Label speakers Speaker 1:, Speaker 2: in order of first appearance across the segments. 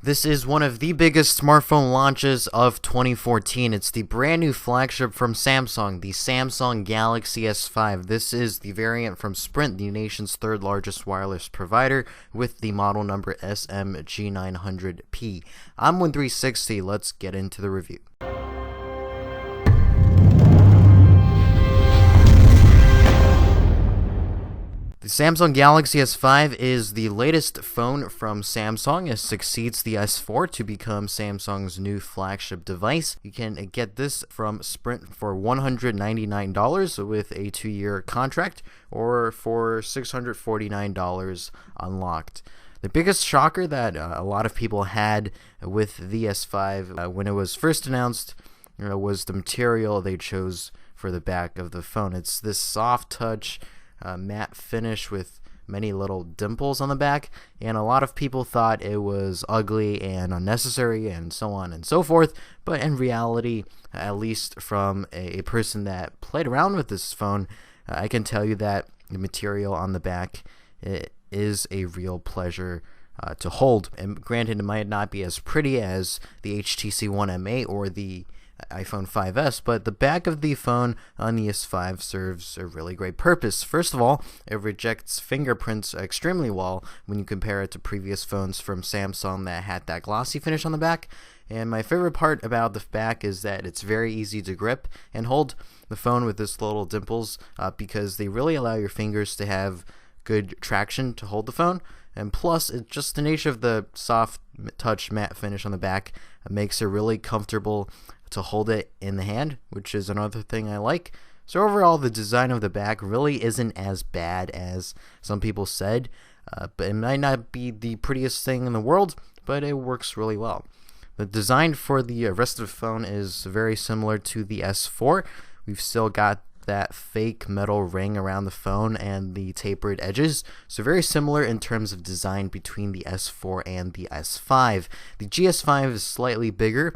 Speaker 1: This is one of the biggest smartphone launches of 2014. It's the brand new flagship from Samsung, the Samsung Galaxy S5. This is the variant from Sprint, the nation's third largest wireless provider, with the model number SMG900P. I'm Win360. Let's get into the review. The Samsung Galaxy S5 is the latest phone from Samsung. It succeeds the S4 to become Samsung's new flagship device. You can get this from Sprint for $199 with a 2-year contract, or for $649 unlocked. The biggest shocker that a lot of people had with the S5 when it was first announced was the material they chose for the back of the phone. It's this soft touch matte finish with many little dimples on the back, and a lot of people thought it was ugly and unnecessary and so on and so forth. But in reality, at least from a person that played around with this phone, I can tell you that the material on the back is a real pleasure to hold. And granted, it might not be as pretty as the HTC One M8 or the iPhone 5S, but the back of the phone on the S5 serves a really great purpose. First of all, it rejects fingerprints extremely well when you compare it to previous phones from Samsung that had that glossy finish on the back. And my favorite part about the back is that it's very easy to grip and hold the phone with this little dimples because they really allow your fingers to have good traction to hold the phone. And plus, it's just the nature of the soft touch matte finish on the back makes it really comfortable to hold it in the hand, which is another thing I like. So overall, the design of the back really isn't as bad as some people said, but it might not be the prettiest thing in the world, but it works really well. The design for the rest of the phone is very similar to the S4. We've still got that fake metal ring around the phone and the tapered edges, so very similar in terms of design between the S4 and the S5. The GS5 is slightly bigger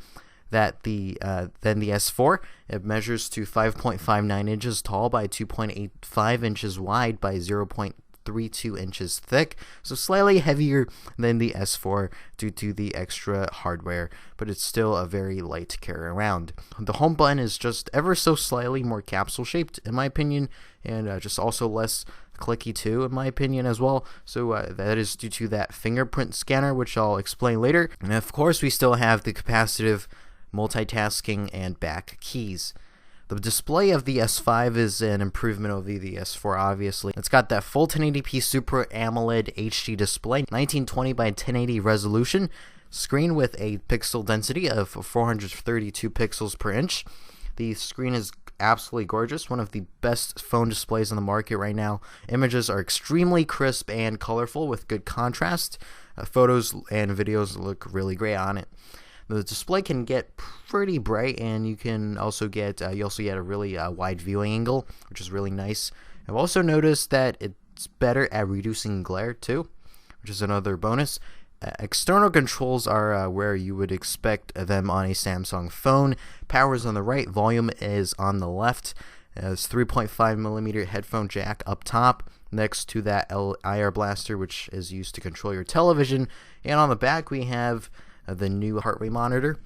Speaker 1: than the S4. It measures to 5.59 inches tall by 2.85 inches wide by 0.32 inches thick, so slightly heavier than the S4 due to the extra hardware, but it's still a very light to carry around. The home button is just ever so slightly more capsule shaped in my opinion, and just also less clicky too in my opinion as well, so that is due to that fingerprint scanner, which I'll explain later. And of course, we still have the capacitive multitasking and back keys. The display of the S5 is an improvement over the S4, obviously. It's got that full 1080p Super AMOLED HD display, 1920 by 1080 resolution, screen with a pixel density of 432 pixels per inch. The screen is absolutely gorgeous, one of the best phone displays on the market right now. Images are extremely crisp and colorful with good contrast. Photos and videos look really great on it. The display can get pretty bright, and you can also get a really wide viewing angle, which is really nice. I've also noticed that it's better at reducing glare too, which is another bonus. External controls are where you would expect them on a Samsung phone. Power is on the right, volume is on the left. There's 3.5mm headphone jack up top, next to that IR blaster, which is used to control your television. And on the back, we have the new heart rate monitor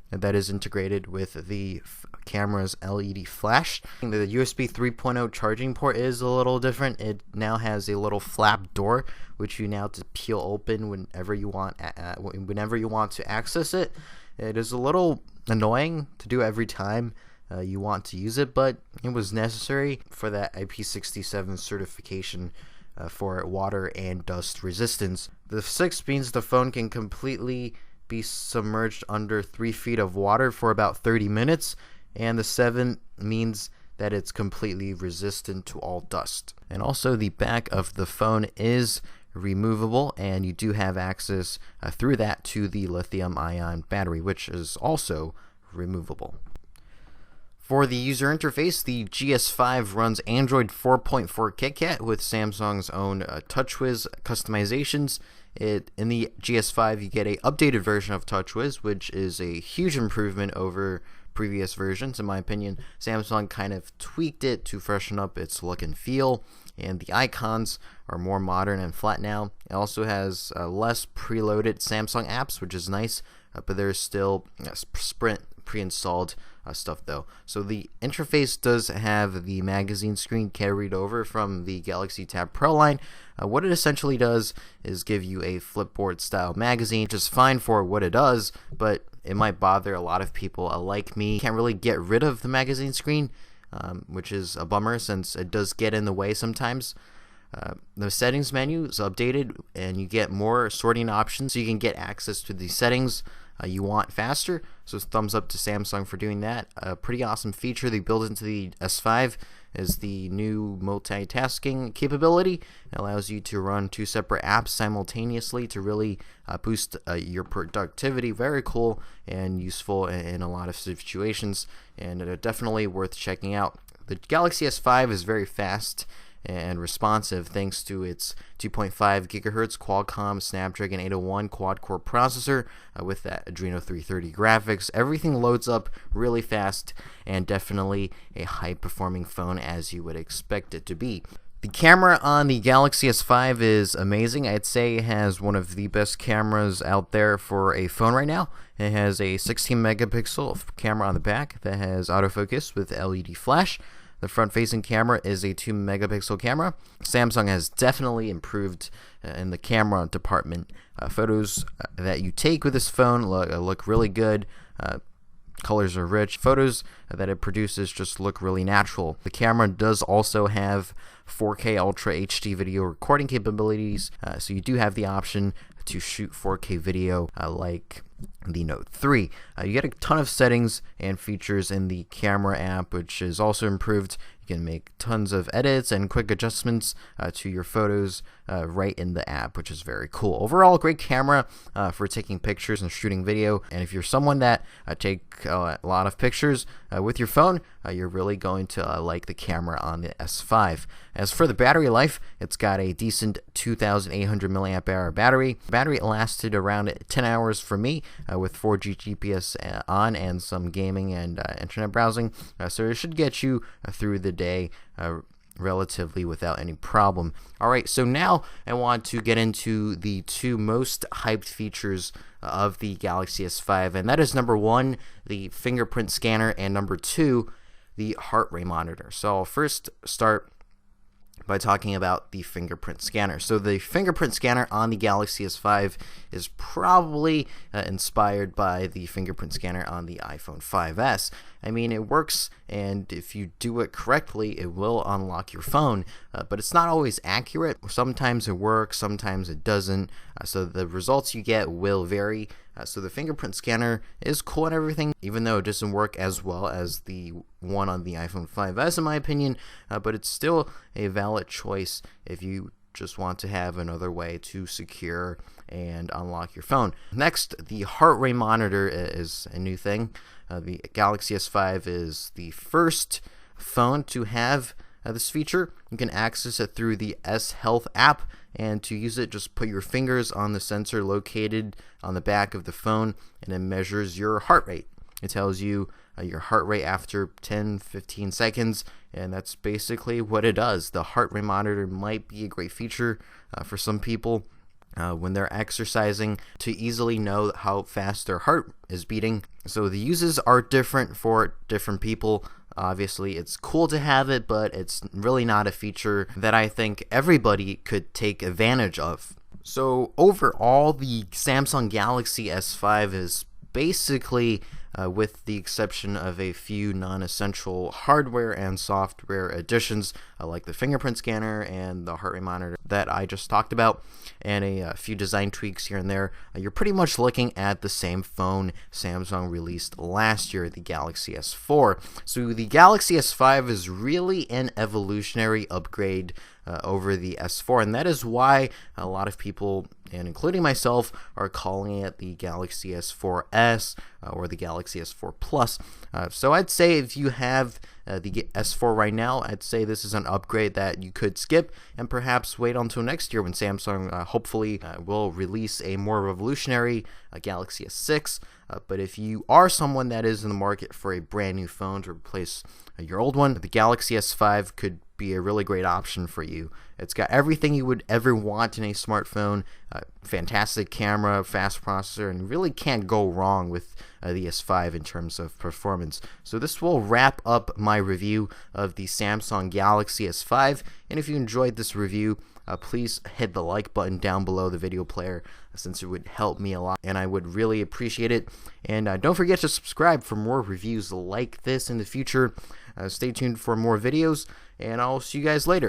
Speaker 1: that is integrated with the camera's LED flash. The USB 3.0 charging port is a little different. It now has a little flap door, which you now have to peel open whenever you want to access it. It is a little annoying to do every time you want to use it, but it was necessary for that IP67 certification for water and dust resistance. The 6 means the phone can completely be submerged under 3 feet of water for about 30 minutes, and the 7 means that it's completely resistant to all dust. And also, the back of the phone is removable, and you do have access through that to the lithium-ion battery, which is also removable. For the user interface, the GS5 runs Android 4.4 KitKat with Samsung's own TouchWiz customizations. In the GS5, you get an updated version of TouchWiz, which is a huge improvement over previous versions. In my opinion, Samsung kind of tweaked it to freshen up its look and feel, and the icons are more modern and flat now. It also has less preloaded Samsung apps, which is nice, but there's still Sprint pre-installed stuff though. So the interface does have the magazine screen carried over from the Galaxy Tab Pro line. What it essentially does is give you a flipboard style magazine, which is fine for what it does, but it might bother a lot of people like me. Can't really get rid of the magazine screen, which is a bummer since it does get in the way sometimes. The settings menu is updated and you get more sorting options, so you can get access to the settings you want faster. So thumbs up to Samsung for doing that. A pretty awesome feature they built into the S5 is the new multitasking capability. It allows you to run 2 separate apps simultaneously to really boost your productivity. Very cool and useful in a lot of situations, and definitely worth checking out. The Galaxy S5 is very fast and responsive thanks to its 2.5 gigahertz Qualcomm Snapdragon 801 quad-core processor with that Adreno 330 graphics. Everything loads up really fast and definitely a high-performing phone as you would expect it to be. The camera on the Galaxy S5 is amazing. I'd say it has one of the best cameras out there for a phone right now. It has a 16 megapixel camera on the back that has autofocus with LED flash. The front-facing camera is a 2 megapixel camera. Samsung has definitely improved in the camera department. Photos that you take with this phone look really good. Colors are rich. Photos that it produces just look really natural. The camera does also have 4K Ultra HD video recording capabilities, so you do have the option to shoot 4K video like the Note 3. You get a ton of settings and features in the camera app, which is also improved. You can make tons of edits and quick adjustments to your photos right in the app, which is very cool. Overall, great camera for taking pictures and shooting video. And if you're someone that take a lot of pictures with your phone, you're really going to like the camera on the S5. As for the battery life, it's got a decent 2,800 milliamp hour battery. The battery lasted around 10 hours for me with 4G GPS on and some gaming and internet browsing. So it should get you through the day relatively without any problem. Alright, so now I want to get into the 2 most hyped features of the Galaxy S5, and that is number 1, the fingerprint scanner, and number 2, the heart rate monitor. So I'll first start by talking about the fingerprint scanner. So the fingerprint scanner on the Galaxy S5 is probably inspired by the fingerprint scanner on the iPhone 5S. I mean, it works, and if you do it correctly, it will unlock your phone, but it's not always accurate. Sometimes it works, sometimes it doesn't, so the results you get will vary. So the fingerprint scanner is cool and everything, even though it doesn't work as well as the one on the iPhone 5S in my opinion, but it's still a valid choice if you just want to have another way to secure and unlock your phone. Next, the heart rate monitor is a new thing. The Galaxy S5 is the first phone to have this feature. You can access it through the S Health app, and to use it, just put your fingers on the sensor located on the back of the phone, and it measures your heart rate. It tells you your heart rate after 10-15 seconds, and that's basically what it does. The heart rate monitor might be a great feature for some people when they're exercising, to easily know how fast their heart is beating. So the uses are different for different people. Obviously, it's cool to have it, but it's really not a feature that I think everybody could take advantage of. So overall, the Samsung Galaxy S5 is basically, with the exception of a few non-essential hardware and software additions, like the fingerprint scanner and the heart rate monitor that I just talked about, and a few design tweaks here and there, you're pretty much looking at the same phone Samsung released last year, the Galaxy S4. So the Galaxy S5 is really an evolutionary upgrade over the S4, and that is why a lot of people, and including myself, are calling it the Galaxy S4s or the Galaxy S4 Plus. So I'd say if you have the S4 right now, I'd say this is an upgrade that you could skip and perhaps wait until next year when Samsung hopefully will release a more revolutionary Galaxy S6. But if you are someone that is in the market for a brand new phone to replace your old one, the Galaxy S5 could be a really great option for you. It's got everything you would ever want in a smartphone, fantastic camera, fast processor, and really can't go wrong with the S5 in terms of performance. So this will wrap up my review of the Samsung Galaxy S5, and if you enjoyed this review, please hit the like button down below the video player, since it would help me a lot and I would really appreciate it. And don't forget to subscribe for more reviews like this in the future. Stay tuned for more videos, and I'll see you guys later.